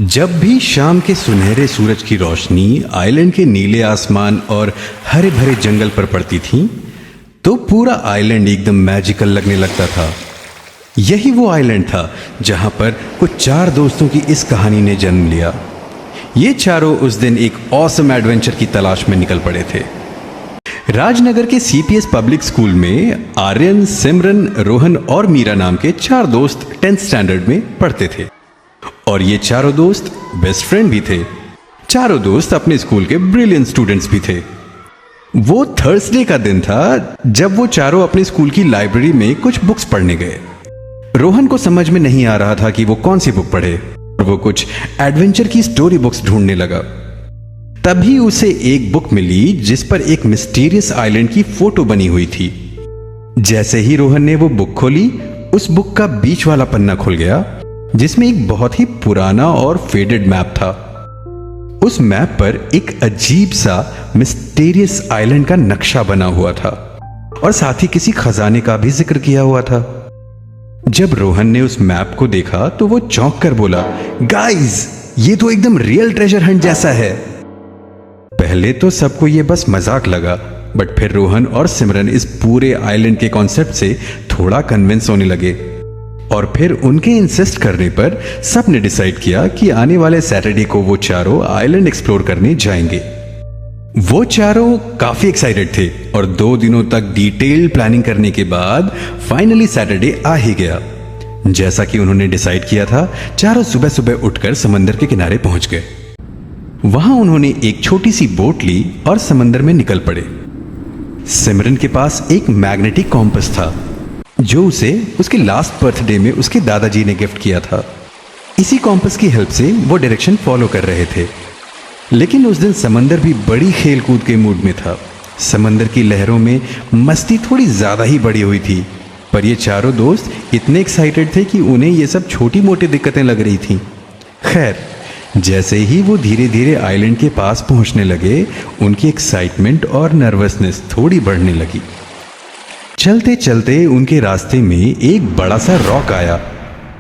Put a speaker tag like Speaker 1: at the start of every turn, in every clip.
Speaker 1: जब भी शाम के सुनहरे सूरज की रोशनी आइलैंड के नीले आसमान और हरे भरे जंगल पर पड़ती थी तो पूरा आइलैंड एकदम मैजिकल लगने लगता था। यही वो आइलैंड था जहां पर कुछ चार दोस्तों की इस कहानी ने जन्म लिया। ये चारों उस दिन एक ऑसम एडवेंचर की तलाश में निकल पड़े थे। राजनगर के सीपीएस पब्लिक स्कूल में आर्यन, सिमरन, रोहन और मीरा नाम के चार दोस्त 10th स्टैंडर्ड में पढ़ते थे और ये चारों दोस्त बेस्ट फ्रेंड भी थे। चारों दोस्त अपने स्कूल के ब्रिलियंट स्टूडेंट्स भी थे। वो थर्सडे का दिन था जब वो चारों अपने स्कूल की लाइब्रेरी में कुछ बुक्स पढ़ने गए। रोहन को समझ में नहीं आ रहा था कि वो कौन सी बुक पढ़े और वो कुछ एडवेंचर की स्टोरी बुक्स ढूंढने लगा। तभी उसे एक बुक मिली जिस पर एक मिस्टीरियस आइलैंड की फोटो बनी हुई थी। जैसे ही रोहन ने वो बुक खोली, उस बुक का बीच वाला पन्ना खुल गया जिसमें एक बहुत ही पुराना और फेडेड मैप था। उस मैप पर एक अजीब सा मिस्टीरियस आइलैंड का नक्शा बना हुआ था और साथ ही किसी खजाने का भी जिक्र किया हुआ था। जब रोहन ने उस मैप को देखा तो वो चौंक कर बोला, गाइस, ये तो एकदम रियल ट्रेजर हंट जैसा है। पहले तो सबको ये बस मजाक लगा, बट फिर रोहन और सिमरन इस पूरे आइलैंड के कॉन्सेप्ट से थोड़ा कन्विंस होने लगे और फिर उनके इंसिस्ट करने पर सबने डिसाइड किया कि आने वाले सैटरडे को वो चारों आइलैंड एक्सप्लोर करने जाएंगे। वो चारों काफी एक्साइटेड थे और 2 दिनों तक डिटेल्ड प्लानिंग करने के बाद फाइनली सैटरडे आ ही गया। जैसा कि उन्होंने डिसाइड किया था, चारों सुबह सुबह उठकर समंदर के किनारे पहुंच गए। वहां उन्होंने एक छोटी सी बोट ली और समंदर में निकल पड़े। सिमरन के पास एक मैग्नेटिक कॉम्पस था जो उसे उसके लास्ट बर्थडे में उसके दादाजी ने गिफ्ट किया था। इसी कॉम्पस की हेल्प से वो डायरेक्शन फॉलो कर रहे थे। लेकिन उस दिन समंदर भी बड़ी खेल कूद के मूड में था। समंदर की लहरों में मस्ती थोड़ी ज्यादा ही बढ़ी हुई थी, पर ये चारों दोस्त इतने एक्साइटेड थे कि उन्हें ये सब छोटी मोटी दिक्कतें लग रही थी। खैर, जैसे ही वो धीरे धीरे आइलैंड के पास पहुंचने लगे, उनकी एक्साइटमेंट और नर्वसनेस थोड़ी बढ़ने लगी। चलते चलते उनके रास्ते में एक बड़ा सा रॉक आया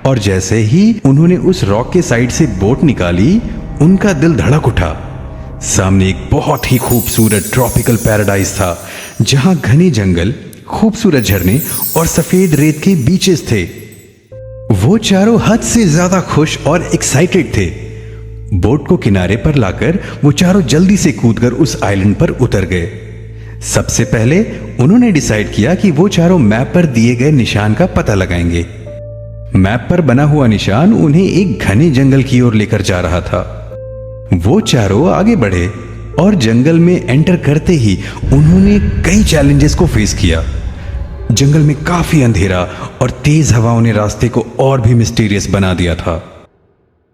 Speaker 1: और जैसे ही उन्होंने उस रॉक के साइड से बोट निकाली, उनका दिल धड़क उठा। सामने एक बहुत ही खूबसूरत ट्रॉपिकल पैराडाइज था जहां घने जंगल, खूबसूरत झरने और सफेद रेत के बीचेस थे। वो चारों हद से ज्यादा खुश और एक्साइटेड थे। बोट को किनारे पर लाकर वो चारों जल्दी से कूदकर उस आइलैंड पर उतर गए। सबसे पहले उन्होंने डिसाइड किया कि वो चारों मैप पर दिए गए निशान का पता लगाएंगे। मैप पर बना हुआ निशान उन्हें एक घने जंगल की ओर लेकर जा रहा था। वो चारों आगे बढ़े और जंगल में एंटर करते ही उन्होंने कई चैलेंजेस को फेस किया। जंगल में काफी अंधेरा और तेज हवाओं ने रास्ते को और भी मिस्टीरियस बना दिया था।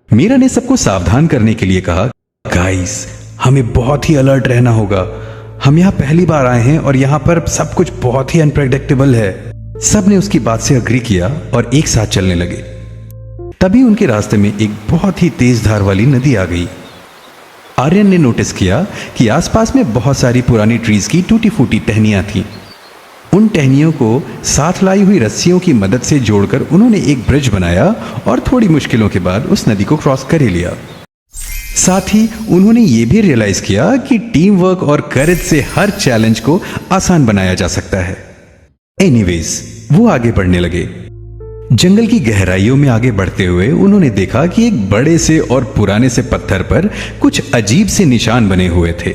Speaker 1: मीरा ने सबको सावधान करने के लिए कहा, गाइस, हमें बहुत ही अलर्ट रहना होगा। हम यहाँ पहली बार आए हैं और यहाँ पर सब कुछ बहुत ही अनप्रेडिक्टेबल है। सबने उसकी बात से अग्री किया और एक साथ चलने लगे। तभी उनके रास्ते में एक बहुत ही तेज धार वाली नदी आ गई। आर्यन ने नोटिस किया कि आसपास में बहुत सारी पुरानी ट्रीज की टूटी फूटी टहनियां थीं। उन टहनियों को साथ लाई हुई रस्सियों की मदद से जोड़कर उन्होंने एक ब्रिज बनाया और थोड़ी मुश्किलों के बाद उस नदी को क्रॉस कर ही लिया। साथ ही उन्होंने ये भी रियलाइज किया कि टीम वर्क और करेज से हर चैलेंज को आसान बनाया जा सकता है। एनीवेज, वो आगे बढ़ने लगे। जंगल की गहराइयों में आगे बढ़ते हुए उन्होंने देखा कि एक बड़े से और पुराने से पत्थर पर कुछ अजीब से निशान बने हुए थे।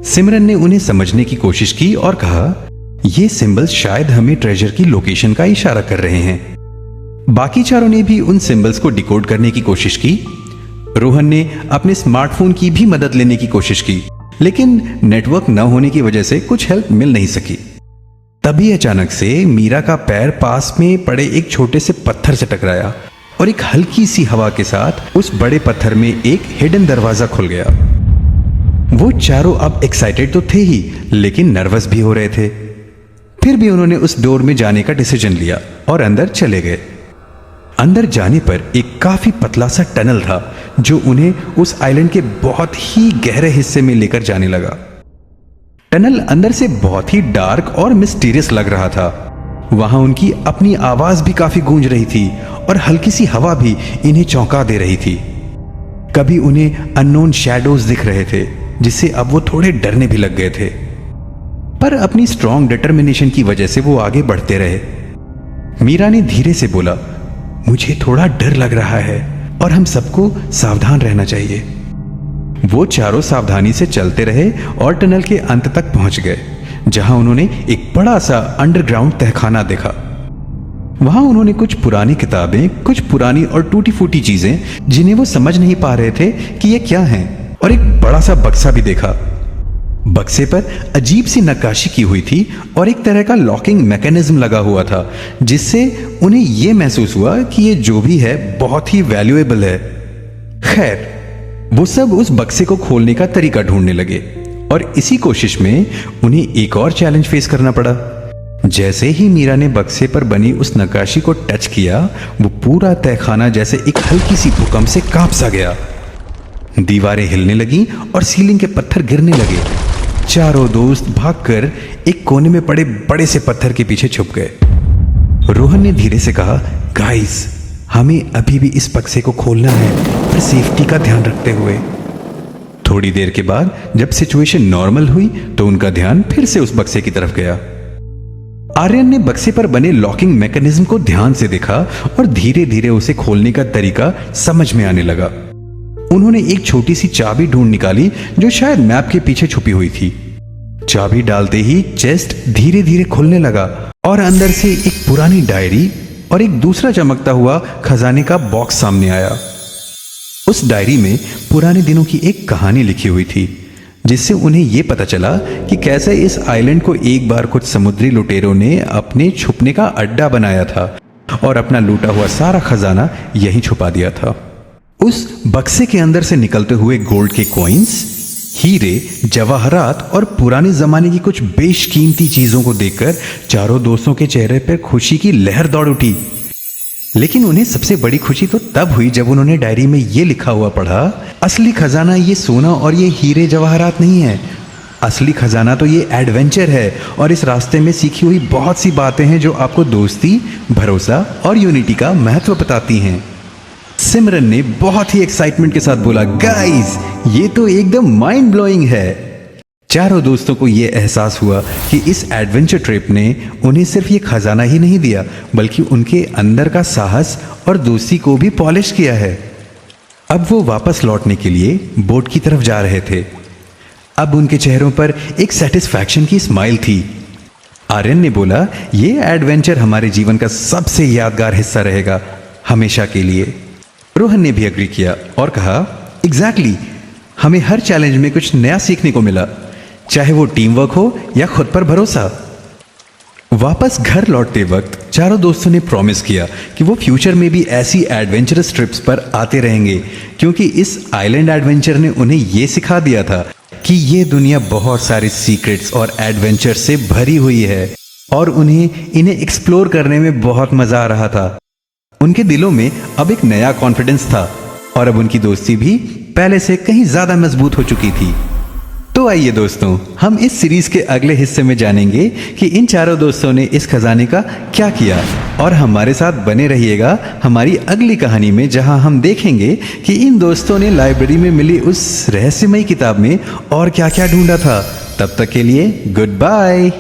Speaker 1: सिमरन ने उन्हें समझने की कोशिश की और कहा, ये सिंबल्स शायद हमें ट्रेजर की लोकेशन का इशारा कर रहे हैं। बाकी चारों ने भी उन सिंबल्स को डिकोड करने की कोशिश की। रोहन ने अपने स्मार्टफोन की भी मदद लेने की कोशिश की, लेकिन नेटवर्क न होने की वजह से कुछ हेल्प मिल नहीं सकी। तभी अचानक से मीरा का पैर पास में पड़े एक छोटे से पत्थर से टकराया और एक हल्की सी हवा के साथ उस बड़े पत्थर में एक हिडन दरवाजा खुल गया। वो चारों अब एक्साइटेड तो थे ही, लेकिन नर्वस भी हो रहे थे। फिर भी उन्होंने उस डोर में जाने का डिसीजन लिया और अंदर चले गए। अंदर जाने पर एक काफी पतला सा टनल था जो उन्हें उस आइलैंड के बहुत ही गहरे हिस्से में लेकर जाने लगा। टनल अंदर से बहुत ही डार्क और मिस्टीरियस लग रहा था। वहां उनकी अपनी आवाज भी काफी गूंज रही थी और हल्की सी हवा भी इन्हें चौंका दे रही थी। कभी उन्हें अननोन शैडोज दिख रहे थे, जिससे अब वो थोड़े डरने भी लग गए थे। पर अपनी स्ट्रॉन्ग डिटर्मिनेशन की वजह से वो आगे बढ़ते रहे। मीरा ने धीरे से बोला, मुझे थोड़ा डर लग रहा है और हम सबको सावधान रहना चाहिए। वो चारों सावधानी से चलते रहे और टनल के अंत तक पहुंच गए, जहां उन्होंने एक बड़ा सा अंडरग्राउंड तहखाना देखा। वहां उन्होंने कुछ पुरानी किताबें, कुछ पुरानी और टूटी फूटी चीजें जिन्हें वो समझ नहीं पा रहे थे कि ये क्या हैं, और एक बड़ा सा बक्सा भी देखा। बक्से पर अजीब सी नक्काशी की हुई थी और एक तरह का लॉकिंग मैकेनिज्म लगा हुआ था, जिससे उन्हें यह महसूस हुआ कि ये जो भी है बहुत ही वैल्यूएबल है। खैर, वो सब उस बक्से को खोलने का तरीका ढूंढने लगे और इसी कोशिश में उन्हें एक और चैलेंज फेस करना पड़ा। जैसे ही मीरा ने बक्से पर बनी उस नक्काशी को टच किया, वो पूरा तहखाना जैसे एक हल्की सी भूकंप से कांप सा गया। दीवारें हिलने लगी और सीलिंग के पत्थर गिरने लगे। चारों दोस्त भागकर एक कोने में पड़े बड़े से पत्थर के पीछे छुप गए। रोहन ने धीरे से कहा, गाइस, हमें अभी भी इस बक्से को खोलना है, पर सेफ्टी का ध्यान रखते हुए। थोड़ी देर के बाद जब सिचुएशन नॉर्मल हुई तो उनका ध्यान फिर से उस बक्से की तरफ गया। आर्यन ने बक्से पर बने लॉकिंग मैकेनिज्म को ध्यान से देखा और धीरे धीरे उसे खोलने का तरीका समझ में आने लगा। उन्होंने एक छोटी सी चाबी ढूंढ निकाली जो शायद मैप के पीछे छुपी हुई थी। चाबी डालते ही चेस्ट धीरे धीरे खुलने लगा और अंदर से एक पुरानी डायरी और एक दूसरा चमकता हुआ खजाने का बॉक्स सामने आया। उस डायरी में पुराने दिनों की एक कहानी लिखी हुई थी, जिससे उन्हें यह पता चला कि कैसे इस आइलैंड को एक बार कुछ समुद्री लुटेरों ने अपने छुपने का अड्डा बनाया था और अपना लूटा हुआ सारा खजाना यहीं छुपा दिया था। उस बक्से के अंदर से निकलते हुए गोल्ड के कॉइन्स, हीरे, जवाहरात और पुराने जमाने की कुछ बेशकीमती चीजों को देखकर चारों दोस्तों के चेहरे पर खुशी की लहर दौड़ उठी। लेकिन उन्हें सबसे बड़ी खुशी तो तब हुई जब उन्होंने डायरी में ये लिखा हुआ पढ़ा, असली खजाना ये सोना और ये हीरे जवाहरात नहीं है। असली खजाना तो ये एडवेंचर है और इस रास्ते में सीखी हुई बहुत सी बातें हैं जो आपको दोस्ती, भरोसा और यूनिटी का महत्व बताती हैं। सिमरन ने बहुत ही एक्साइटमेंट के साथ बोला, गाइस, ये तो एकदम माइंड ब्लोइंग है। चारों दोस्तों को यह एहसास हुआ कि इस एडवेंचर ट्रिप ने उन्हें सिर्फ ये खजाना ही नहीं दिया, बल्कि उनके अंदर का साहस और दोस्ती को भी पॉलिश किया है। अब वो वापस लौटने के लिए बोट की तरफ जा रहे थे। अब उनके चेहरों पर एक सेटिस्फैक्शन की स्माइल थी। आर्यन ने बोला, ये एडवेंचर हमारे जीवन का सबसे यादगार हिस्सा रहेगा, हमेशा के लिए। रोहन ने भी एग्री किया और कहा, एग्जैक्टली, हमें हर चैलेंज में कुछ नया सीखने को मिला, चाहे वो टीम वर्क हो या खुद पर भरोसा। वापस घर लौटते वक्त चारों दोस्तों ने प्रॉमिस किया कि वो फ्यूचर में भी ऐसी एडवेंचरस ट्रिप्स पर आते रहेंगे, क्योंकि इस आइलैंड एडवेंचर ने उन्हें ये सिखा दिया था कि ये दुनिया बहुत सारे सीक्रेट्स और एडवेंचर से भरी हुई है और उन्हें इन्हें एक्सप्लोर करने में बहुत मजा आ रहा था। उनके दिलों में अब एक नया कॉन्फिडेंस था और अब उनकी दोस्ती भी पहले से कहीं ज्यादा मजबूत हो चुकी थी। तो आइए दोस्तों, हम इस सीरीज के अगले हिस्से में जानेंगे कि इन चारों दोस्तों ने इस खजाने का क्या किया, और हमारे साथ बने रहिएगा हमारी अगली कहानी में, जहां हम देखेंगे कि इन दोस्तों ने लाइब्रेरी में मिली उस रहस्यमयी किताब में और क्या क्या ढूंढा था। तब तक के लिए गुड बाय।